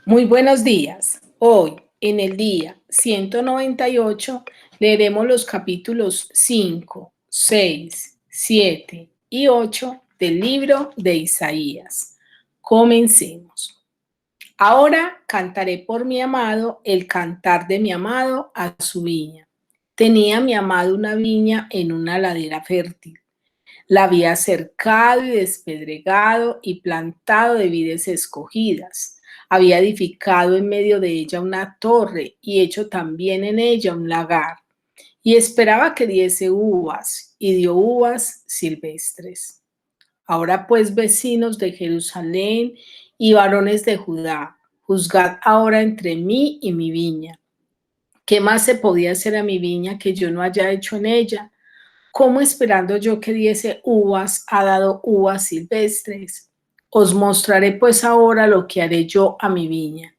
Muy buenos días. Hoy, en el día 198, leeremos los capítulos 5, 6, 7 y 8 del libro de Isaías. Comencemos. Ahora cantaré por mi amado el cantar de mi amado a su viña. Tenía mi amado una viña en una ladera fértil. La había cercado y despedregado y plantado de vides escogidas. Había edificado en medio de ella una torre y hecho también en ella un lagar. Y esperaba que diese uvas, y dio uvas silvestres. Ahora pues, vecinos de Jerusalén y varones de Judá, juzgad ahora entre mí y mi viña. ¿Qué más se podía hacer a mi viña que yo no haya hecho en ella? ¿Cómo esperando yo que diese uvas ha dado uvas silvestres? Os mostraré pues ahora lo que haré yo a mi viña.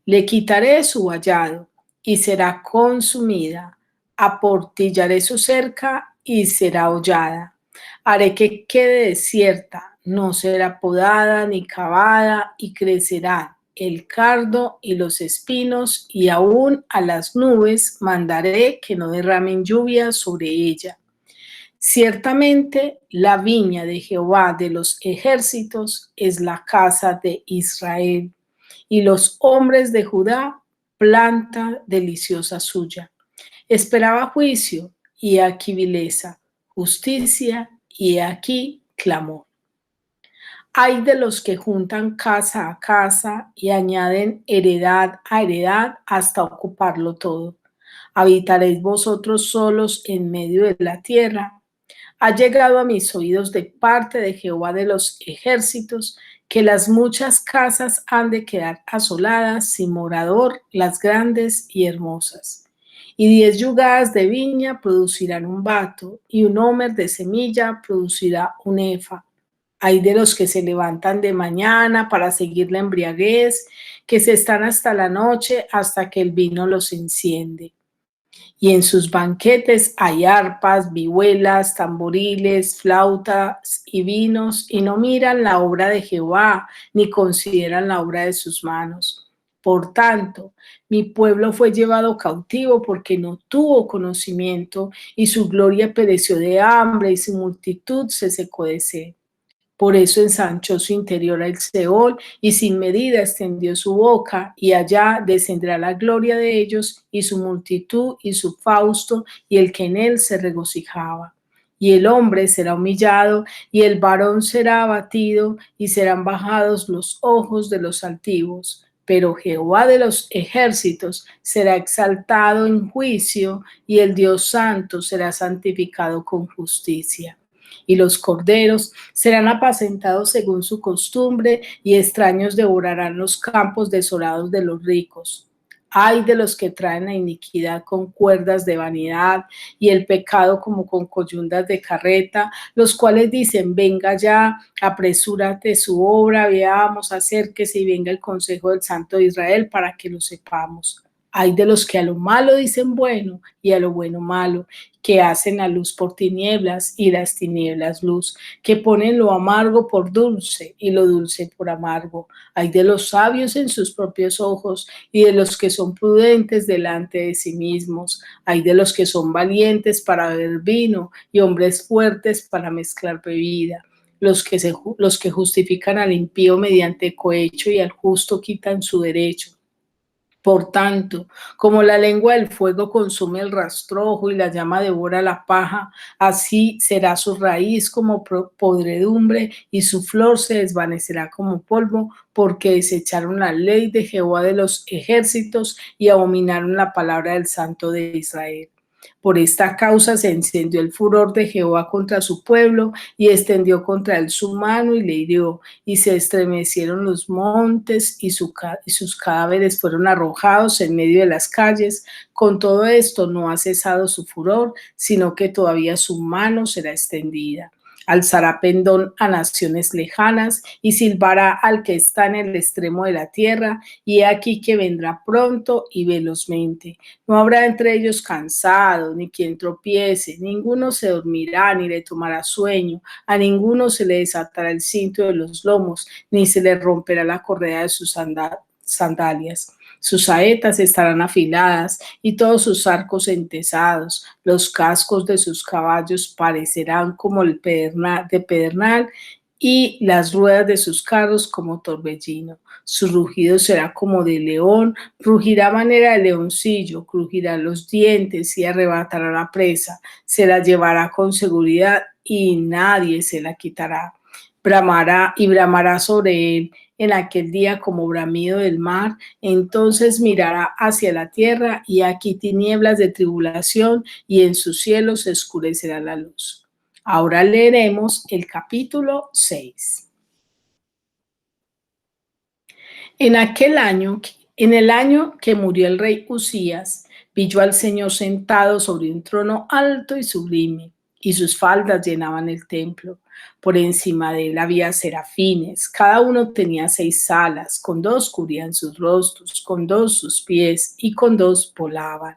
Le quitaré su vallado y será consumida. Aportillaré su cerca y será hollada. Haré que quede desierta, no será podada ni cavada, y crecerá el cardo y los espinos, y aún a las nubes mandaré que no derramen lluvia sobre ella. Ciertamente la viña de Jehová de los ejércitos es la casa de Israel, y los hombres de Judá planta deliciosa suya. Esperaba juicio, y aquí vileza, justicia, y aquí clamor. Hay de los que juntan casa a casa y añaden heredad a heredad hasta ocuparlo todo. ¿Habitaréis vosotros solos en medio de la tierra? Ha llegado a mis oídos de parte de Jehová de los ejércitos que las muchas casas han de quedar asoladas, sin morador, las grandes y hermosas. Y 10 yugadas de viña producirán un bato, y un homer de semilla producirá un efa. Hay de los que se levantan de mañana para seguir la embriaguez, que se están hasta la noche, hasta que el vino los enciende. Y en sus banquetes hay arpas, vihuelas, tamboriles, flautas y vinos, y no miran la obra de Jehová, ni consideran la obra de sus manos. Por tanto, mi pueblo fue llevado cautivo porque no tuvo conocimiento, y su gloria pereció de hambre, y su multitud se secó de sed. Por eso ensanchó su interior al Seol y sin medida extendió su boca, y allá descenderá la gloria de ellos y su multitud y su fausto y el que en él se regocijaba. Y el hombre será humillado y el varón será abatido, y serán bajados los ojos de los altivos. Pero Jehová de los ejércitos será exaltado en juicio, y el Dios santo será santificado con justicia. Y los corderos serán apacentados según su costumbre, y extraños devorarán los campos desolados de los ricos. Ay de los que traen la iniquidad con cuerdas de vanidad, y el pecado como con coyundas de carreta, los cuales dicen: venga ya, apresúrate su obra, veamos, acérquese y venga el consejo del Santo de Israel para que lo sepamos. Hay de los que a lo malo dicen bueno y a lo bueno malo, que hacen la luz por tinieblas y las tinieblas luz, que ponen lo amargo por dulce y lo dulce por amargo. Hay de los sabios en sus propios ojos y de los que son prudentes delante de sí mismos. Hay de los que son valientes para beber vino y hombres fuertes para mezclar bebida. Los que justifican al impío mediante cohecho y al justo quitan su derecho. Por tanto, como la lengua del fuego consume el rastrojo y la llama devora la paja, así será su raíz como podredumbre y su flor se desvanecerá como polvo, porque desecharon la ley de Jehová de los ejércitos y abominaron la palabra del Santo de Israel. Por esta causa se encendió el furor de Jehová contra su pueblo, y extendió contra él su mano y le hirió, y se estremecieron los montes, y sus cadáveres fueron arrojados en medio de las calles. Con todo esto no ha cesado su furor, sino que todavía su mano será extendida. Alzará pendón a naciones lejanas y silbará al que está en el extremo de la tierra, y he aquí que vendrá pronto y velozmente. No habrá entre ellos cansado, ni quien tropiece, ninguno se dormirá, ni le tomará sueño, a ninguno se le desatará el cinto de los lomos, ni se le romperá la correa de sus sandalias. Sus saetas estarán afiladas y todos sus arcos entesados. Los cascos de sus caballos parecerán como el de pedernal y las ruedas de sus carros como torbellino. Su rugido será como de león, rugirá a manera de leoncillo, crujirá los dientes y arrebatará la presa. Se la llevará con seguridad y nadie se la quitará. Bramará y bramará sobre él en aquel día como bramido del mar. Entonces mirará hacia la tierra y aquí tinieblas de tribulación y en sus cielos se oscurecerá la luz. Ahora leeremos el capítulo 6. En aquel año, en el año que murió el rey Usías, vi yo al Señor sentado sobre un trono alto y sublime, y sus faldas llenaban el templo. Por encima de él había serafines, cada uno tenía 6 alas, con 2 cubrían sus rostros, con 2 sus pies, y con 2 volaban.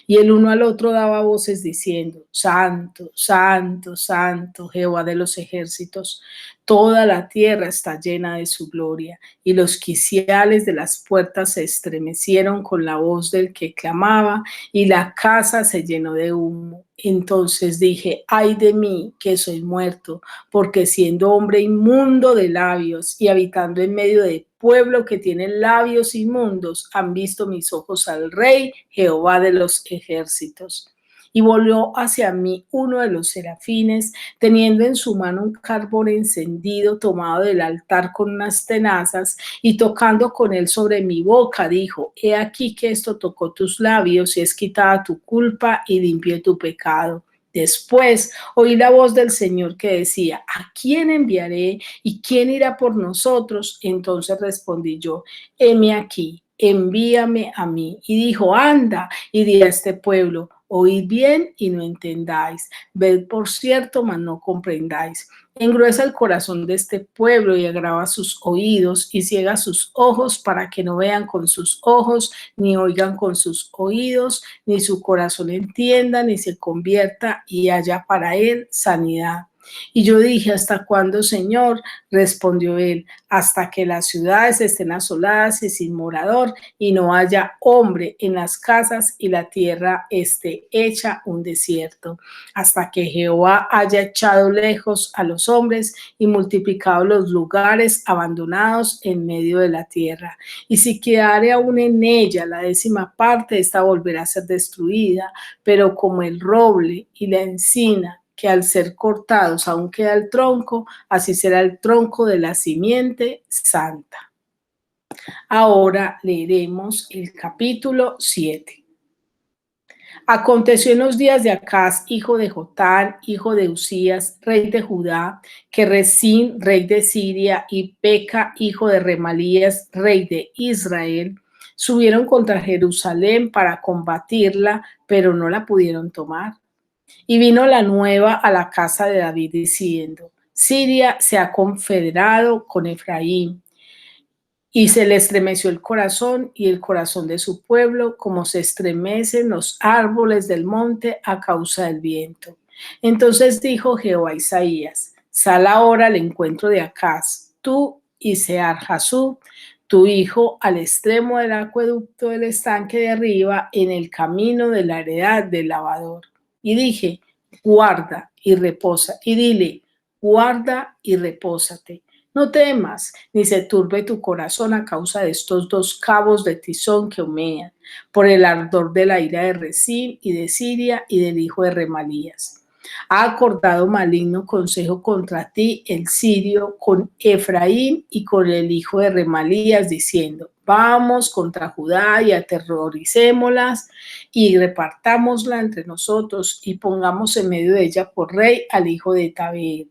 Y el uno al otro daba voces diciendo: Santo, Santo, Santo, Jehová de los ejércitos, toda la tierra está llena de su gloria. Y los quiciales de las puertas se estremecieron con la voz del que clamaba, y la casa se llenó de humo. Entonces dije: ay de mí, que soy muerto, porque siendo hombre inmundo de labios y habitando en medio de pueblo que tiene labios inmundos, han visto mis ojos al Rey, Jehová de los ejércitos. Y volvió hacia mí uno de los serafines, teniendo en su mano un carbón encendido tomado del altar con unas tenazas, y tocando con él sobre mi boca, dijo: he aquí que esto tocó tus labios y es quitada tu culpa y limpié tu pecado. Después oí la voz del Señor que decía: ¿a quién enviaré y quién irá por nosotros? Entonces respondí yo: heme aquí, envíame a mí. Y dijo: anda y di a este pueblo: oíd bien y no entendáis, ved por cierto, mas no comprendáis. Engruesa el corazón de este pueblo y agrava sus oídos y ciega sus ojos para que no vean con sus ojos, ni oigan con sus oídos, ni su corazón entienda, ni se convierta y haya para él sanidad. Y yo dije: ¿hasta cuándo, Señor? Respondió él: hasta que las ciudades estén asoladas y sin morador, y no haya hombre en las casas, y la tierra esté hecha un desierto, hasta que Jehová haya echado lejos a los hombres y multiplicado los lugares abandonados en medio de la tierra. Y si quedare aún en ella la 10ª parte, esta volverá a ser destruida, pero como el roble y la encina, que al ser cortados aún queda el tronco, así será el tronco de la simiente santa. Ahora leeremos el capítulo 7. Aconteció en los días de Acaz, hijo de Jotán, hijo de Usías, rey de Judá, que Resín, rey de Siria, y Peca, hijo de Remalías, rey de Israel, subieron contra Jerusalén para combatirla, pero no la pudieron tomar. Y vino la nueva a la casa de David diciendo: Siria se ha confederado con Efraín. Y se le estremeció el corazón y el corazón de su pueblo, como se estremecen los árboles del monte a causa del viento. Entonces dijo Jehová a Isaías: sal ahora al encuentro de Acaz, tú y Sear-Jasub, tu hijo, al extremo del acueducto del estanque de arriba, en el camino de la heredad del lavador. Y dije: guarda y reposa. Y dile: guarda y repósate. No temas, ni se turbe tu corazón a causa de estos 2 cabos de tizón que humean, por el ardor de la ira de Resín y de Siria y del hijo de Remalías. Ha acordado maligno consejo contra ti el sirio con Efraín y con el hijo de Remalías, diciendo: vamos contra Judá y aterroricémoslas y repartámosla entre nosotros y pongamos en medio de ella por rey al hijo de Tabeel.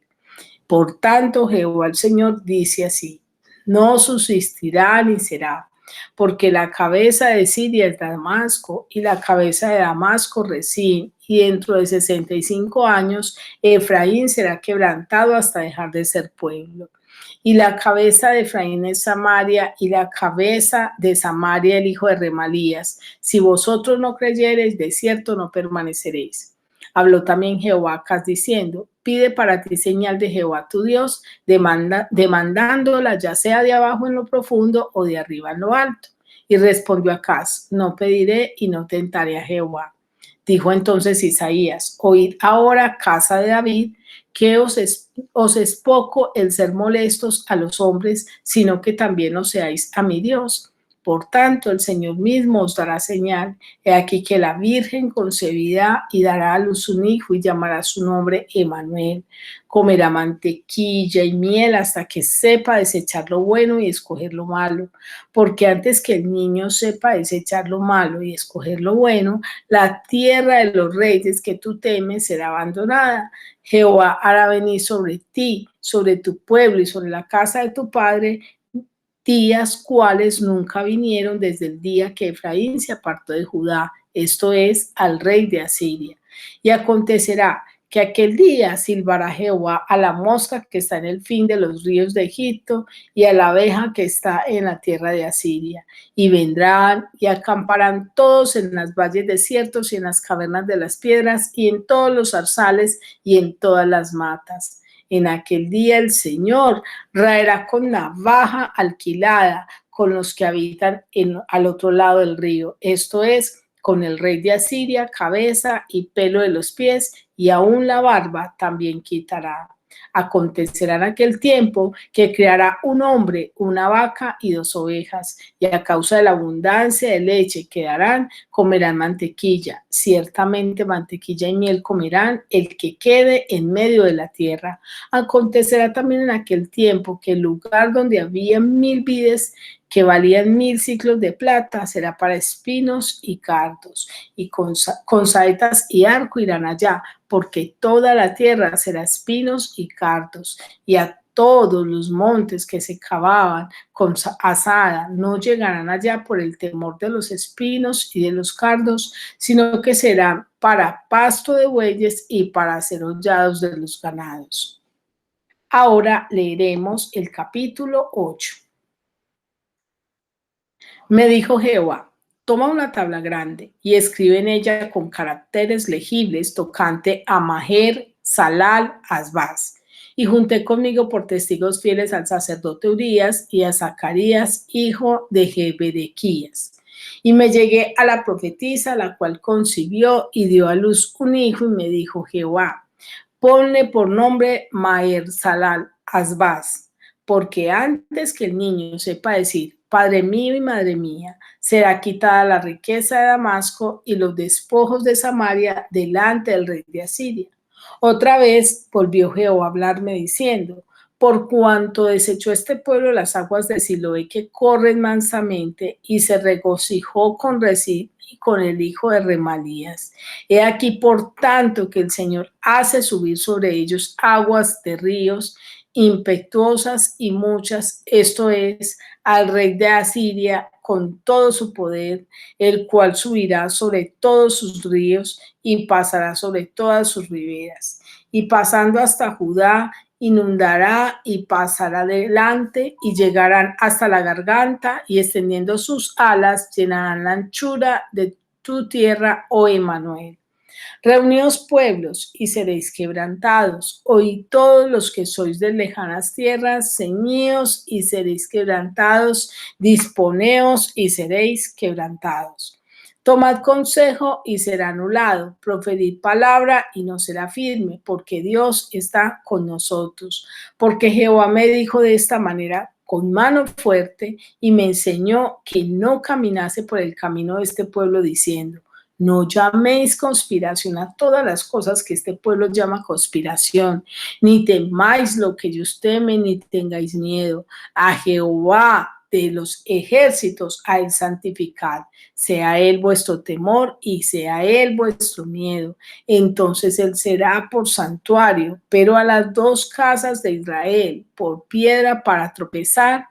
Por tanto, Jehová el Señor dice así: no subsistirá ni será, porque la cabeza de Siria es Damasco, y la cabeza de Damasco Resín, y dentro de 65 años Efraín será quebrantado hasta dejar de ser pueblo. Y la cabeza de Efraín es Samaria, y la cabeza de Samaria el hijo de Remalías. Si vosotros no creyereis, de cierto no permaneceréis. Habló también Jehová a Acaz diciendo: pide para ti señal de Jehová tu Dios, demandándola ya sea de abajo en lo profundo o de arriba en lo alto. Y respondió Acaz, no pediré y no tentaré a Jehová. Dijo entonces Isaías, oíd ahora, casa de David, que os es poco el ser molestos a los hombres, sino que también os seáis a mi Dios. Por tanto, el Señor mismo os dará señal. He aquí que la Virgen concebirá y dará a luz un hijo y llamará su nombre Emmanuel. Comerá mantequilla y miel hasta que sepa desechar lo bueno y escoger lo malo. Porque antes que el niño sepa desechar lo malo y escoger lo bueno, la tierra de los reyes que tú temes será abandonada. Jehová hará venir sobre ti, sobre tu pueblo y sobre la casa de tu padre, días cuales nunca vinieron desde el día que Efraín se apartó de Judá, esto es, al rey de Asiria. Y acontecerá que aquel día silbará Jehová a la mosca que está en el fin de los ríos de Egipto y a la abeja que está en la tierra de Asiria. Y vendrán y acamparán todos en las valles desiertos y en las cavernas de las piedras y en todos los zarzales y en todas las matas. En aquel día el Señor raerá con navaja alquilada con los que habitan al otro lado del río, esto es, con el rey de Asiria, cabeza y pelo de los pies, y aún la barba también quitará. Acontecerá en aquel tiempo que criará un hombre, una vaca y 2 ovejas, y a causa de la abundancia de leche que darán, comerán mantequilla. Ciertamente mantequilla y miel comerán el que quede en medio de la tierra. Acontecerá también en aquel tiempo que el lugar donde había 1000 vides que valían 1000 siclos de plata será para espinos y cardos, y con saetas y arco irán allá, porque toda la tierra será espinos y cardos, y a todos los montes que se cavaban con azada no llegarán allá por el temor de los espinos y de los cardos, sino que serán para pasto de bueyes y para ser hollados de los ganados. Ahora leeremos el capítulo 8. Me dijo Jehová, toma una tabla grande y escribe en ella con caracteres legibles tocante a Maher, Salal, Asbaz. Y junté conmigo por testigos fieles al sacerdote Urías y a Zacarías, hijo de Jebedequías. Y me llegué a la profetisa, la cual concibió y dio a luz un hijo, y me dijo Jehová, ponle por nombre Maher Salal Asbaz, porque antes que el niño sepa decir, Padre mío y Madre mía, será quitada la riqueza de Damasco y los despojos de Samaria delante del rey de Asiria. Otra vez volvió Jehová a hablarme diciendo, por cuanto desechó este pueblo las aguas de Siloé que corren mansamente y se regocijó con Rezín y con el hijo de Remalías. He aquí, por tanto, que el Señor hace subir sobre ellos aguas de ríos impetuosas y muchas, esto es, al rey de Asiria con todo su poder, el cual subirá sobre todos sus ríos y pasará sobre todas sus riberas. Y pasando hasta Judá, inundará y pasará adelante y llegarán hasta la garganta y extendiendo sus alas llenarán la anchura de tu tierra, oh Emmanuel. Reuníos pueblos y seréis quebrantados. Oíd todos los que sois de lejanas tierras, ceñíos y seréis quebrantados. Disponeos y seréis quebrantados. Tomad consejo y será anulado. Proferid palabra y no será firme, porque Dios está con nosotros. Porque Jehová me dijo de esta manera, con mano fuerte, y me enseñó que no caminase por el camino de este pueblo, diciendo, no llaméis conspiración a todas las cosas que este pueblo llama conspiración, ni temáis lo que ellos temen, ni tengáis miedo. A Jehová de los ejércitos a él santificad, sea él vuestro temor y sea él vuestro miedo. Entonces él será por santuario, pero a las 2 casas de Israel por piedra para tropezar,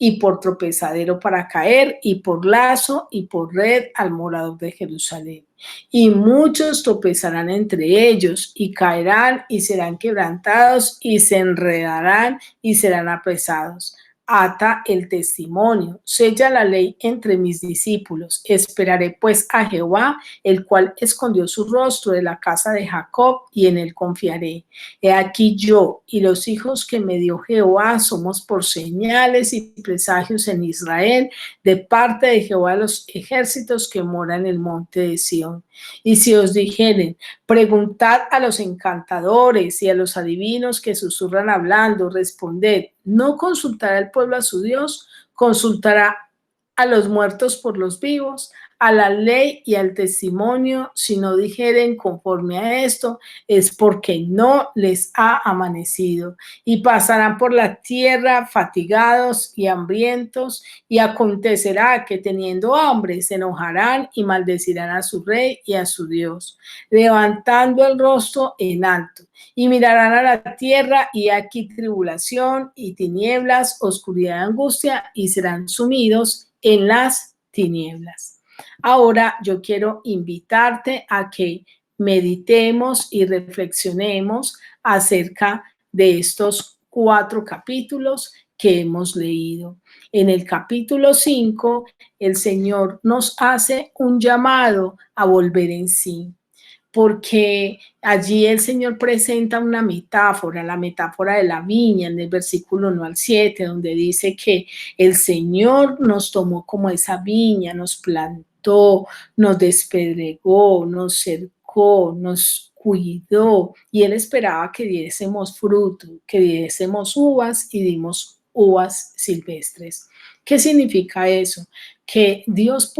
y por tropezadero para caer, y por lazo y por red al morador de Jerusalén. Y muchos tropezarán entre ellos, y caerán y serán quebrantados, y se enredarán y serán apresados. ata el testimonio, sella la ley entre mis discípulos. Esperaré pues a Jehová, el cual escondió su rostro de la casa de Jacob, y en él confiaré. He aquí yo y los hijos que me dio Jehová somos por señales y presagios en Israel, de parte de Jehová de los ejércitos que mora en el monte de Sión. Y si os dijeren, preguntad a los encantadores y a los adivinos que susurran hablando, responded, ¿no consultará el pueblo a su Dios? ¿Consultará a los muertos por los vivos? A la ley y al testimonio, si no dijeren conforme a esto, es porque no les ha amanecido. Y pasarán por la tierra fatigados y hambrientos, y acontecerá que teniendo hambre se enojarán y maldecirán a su rey y a su Dios, levantando el rostro en alto. Y mirarán a la tierra, y aquí tribulación y tinieblas, oscuridad y angustia, y serán sumidos en las tinieblas. Ahora yo quiero invitarte a que meditemos y reflexionemos acerca de estos 4 capítulos que hemos leído. En el capítulo 5, el Señor nos hace un llamado a volver en sí, porque allí el Señor presenta una metáfora, la metáfora de la viña, en el versículo 1 al 7, donde dice que el Señor nos tomó como esa viña, nos plantó, nos despedregó, nos cercó, nos cuidó, y Él esperaba que diésemos fruto, que diésemos uvas, y dimos uvas silvestres. ¿Qué significa eso? Que Dios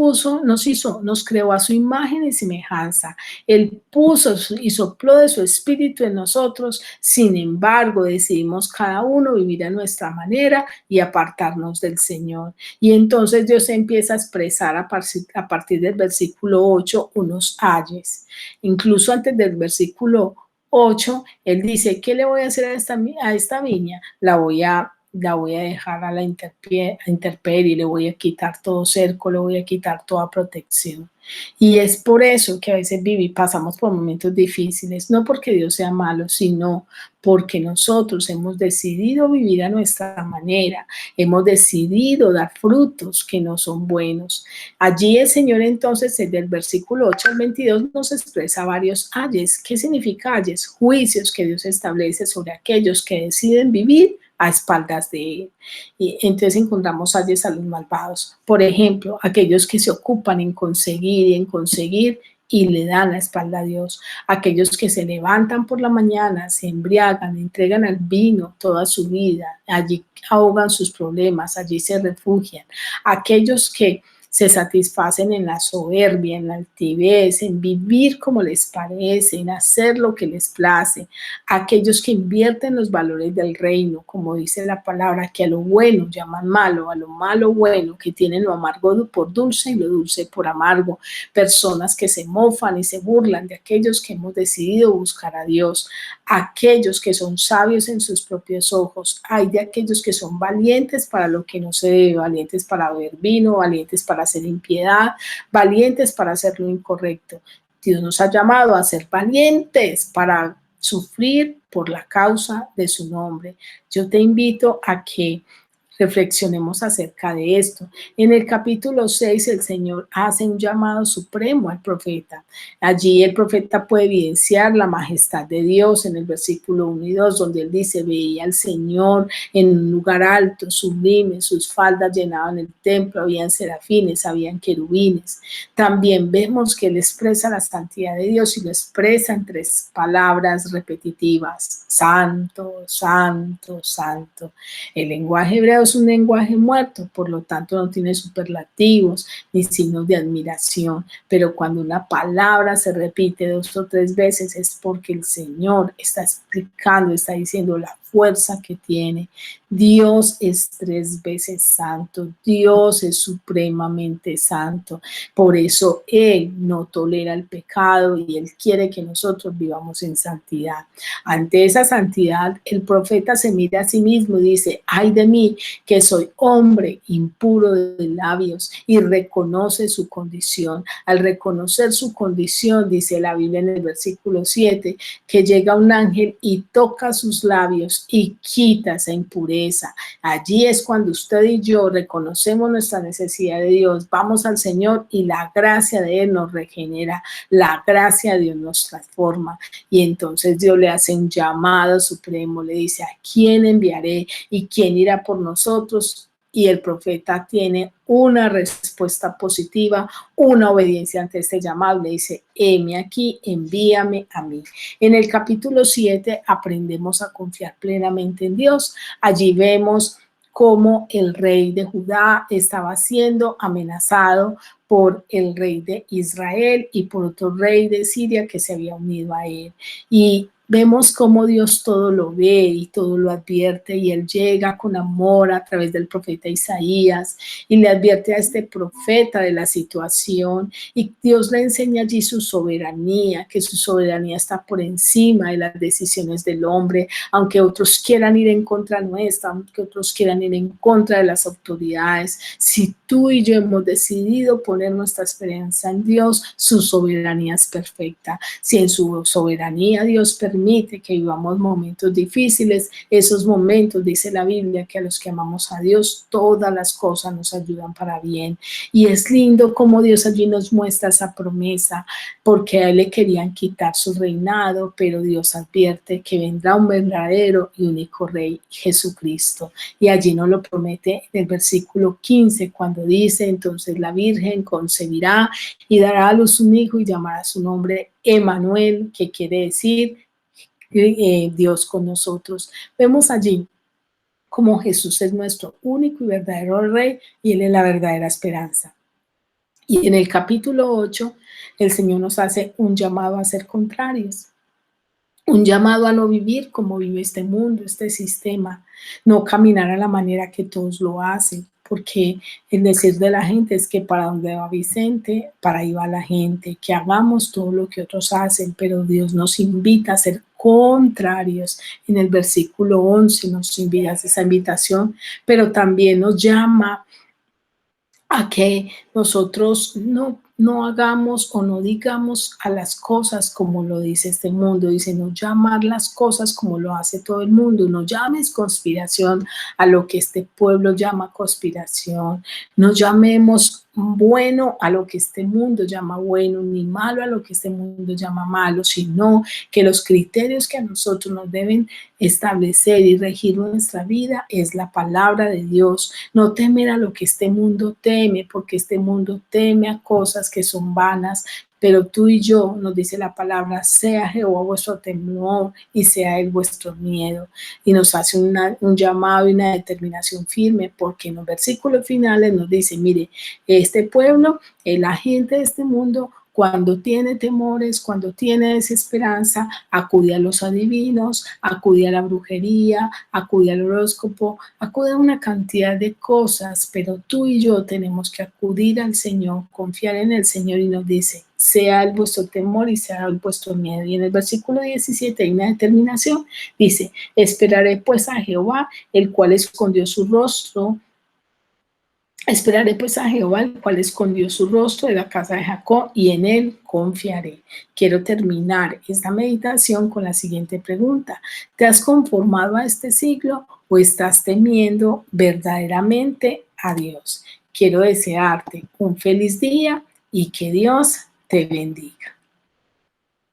nos creó a su imagen y semejanza. Él puso y sopló de su espíritu en nosotros. Sin embargo, decidimos cada uno vivir a nuestra manera y apartarnos del Señor. Y entonces Dios empieza a expresar a partir del versículo 8 unos ayes. Incluso antes del versículo 8, Él dice, ¿qué le voy a hacer a esta viña? La voy a dejar a la intemperie, le voy a quitar todo cerco, le voy a quitar toda protección. Y es por eso que a veces pasamos por momentos difíciles, no porque Dios sea malo, sino porque nosotros hemos decidido vivir a nuestra manera, hemos decidido dar frutos que no son buenos. Allí el Señor entonces, desde el versículo 8 al 22, nos expresa varios ayes. ¿Qué significa ayes? Juicios que Dios establece sobre aquellos que deciden vivir a espaldas de Él. Y entonces encontramos ayes a los malvados. Por ejemplo, aquellos que se ocupan en conseguir y le dan la espalda a Dios. Aquellos que se levantan por la mañana, se embriagan, entregan al vino toda su vida, allí ahogan sus problemas, allí se refugian. Aquellos que se satisfacen en la soberbia, en la altivez, en vivir como les parece, en hacer lo que les place. Aquellos que invierten los valores del reino, como dice la palabra, que a lo bueno llaman malo, a lo malo bueno, que tienen lo amargo por dulce y lo dulce por amargo. Personas que se mofan y se burlan de aquellos que hemos decidido buscar a Dios. Aquellos que son sabios en sus propios ojos. Hay de aquellos que son valientes para lo que no se debe, valientes para beber vino, valientes para hacer impiedad, valientes para hacer lo incorrecto. Dios nos ha llamado a ser valientes para sufrir por la causa de su nombre. Yo te invito a que reflexionemos acerca de esto. En el capítulo 6, el Señor hace un llamado supremo al profeta. Allí el profeta puede evidenciar la majestad de Dios en el versículo 1 y 2, donde él dice, veía al Señor en un lugar alto, sublime, sus faldas llenaban el templo, habían serafines, habían querubines. También vemos que él expresa la santidad de Dios y lo expresa en 3 palabras repetitivas: santo, santo, santo. El lenguaje hebreo es un lenguaje muerto, por lo tanto no tiene superlativos ni signos de admiración, pero cuando una palabra se repite 2 o 3 veces es porque el Señor está explicando, está diciendo la fuerza que tiene. Dios es 3 veces santo, Dios es supremamente santo, por eso Él no tolera el pecado y Él quiere que nosotros vivamos en santidad. Ante esa santidad, el profeta se mira a sí mismo y dice, ay de mí, que soy hombre impuro de labios, y reconoce su condición. Al reconocer su condición, dice la Biblia en el versículo 7, que llega un ángel y toca sus labios Dios y quita esa impureza. Allí es cuando usted y yo reconocemos nuestra necesidad de Dios, vamos al Señor y la gracia de Él nos regenera, la gracia de Dios nos transforma. Y entonces Dios le hace un llamado supremo, le dice, ¿a quién enviaré y quién irá por nosotros? Y el profeta tiene una respuesta positiva, una obediencia ante este llamado. Le dice, heme aquí, envíame a mí. En el capítulo 7 aprendemos a confiar plenamente en Dios. Allí vemos cómo el rey de Judá estaba siendo amenazado por el rey de Israel y por otro rey de Siria que se había unido a él. Y vemos cómo Dios todo lo ve y todo lo advierte y Él llega con amor a través del profeta Isaías y le advierte a este profeta de la situación y Dios le enseña allí su soberanía, que su soberanía está por encima de las decisiones del hombre, aunque otros quieran ir en contra nuestra, aunque otros quieran ir en contra de las autoridades. Si tú y yo hemos decidido poner nuestra esperanza en Dios, su soberanía es perfecta. Si en su soberanía Dios permite que vivamos momentos difíciles, esos momentos, dice la Biblia, que a los que amamos a Dios, todas las cosas nos ayudan para bien. Y es lindo cómo Dios allí nos muestra esa promesa, porque a Él le querían quitar su reinado, pero Dios advierte que vendrá un verdadero y único Rey, Jesucristo. Y allí nos lo promete en el versículo 15, cuando dice, entonces la Virgen concebirá y dará a luz un hijo y llamará su nombre Emmanuel, que quiere decir Dios con nosotros. Vemos allí como Jesús es nuestro único y verdadero Rey y Él es la verdadera esperanza. Y en el capítulo 8, el Señor nos hace un llamado a ser contrarios, un llamado a no vivir como vive este mundo, este sistema, no caminar a la manera que todos lo hacen, porque el decir de la gente es que para donde va Vicente, para ahí va la gente, que hagamos todo lo que otros hacen, pero Dios nos invita a ser contrarios. En el versículo 11 nos invita a esa invitación, pero también nos llama a que nosotros no hagamos o no digamos a las cosas como lo dice este mundo. Dice, no llamar las cosas como lo hace todo el mundo. No llames conspiración a lo que este pueblo llama conspiración. No llamemos bueno a lo que este mundo llama bueno, ni malo a lo que este mundo llama malo, sino que los criterios que a nosotros nos deben establecer y regir nuestra vida es la palabra de Dios. No temer a lo que este mundo teme, porque este mundo teme a cosas que son vanas, pero tú y yo, nos dice la palabra, sea Jehová vuestro temor y sea Él vuestro miedo. Y nos hace un llamado y una determinación firme, porque en los versículos finales nos dice, mire, este pueblo, la gente de este mundo, cuando tiene temores, cuando tiene desesperanza, acude a los adivinos, acude a la brujería, acude al horóscopo, acude a una cantidad de cosas, pero tú y yo tenemos que acudir al Señor, confiar en el Señor y nos dice, sea el vuestro temor y sea el vuestro miedo. Y en el versículo 17 hay una determinación, dice, esperaré pues a Jehová, el cual escondió su rostro. Esperaré pues a Jehová, el cual escondió su rostro de la casa de Jacob, y en él confiaré. Quiero terminar esta meditación con la siguiente pregunta. ¿Te has conformado a este siglo o estás temiendo verdaderamente a Dios? Quiero desearte un feliz día y que Dios te bendiga.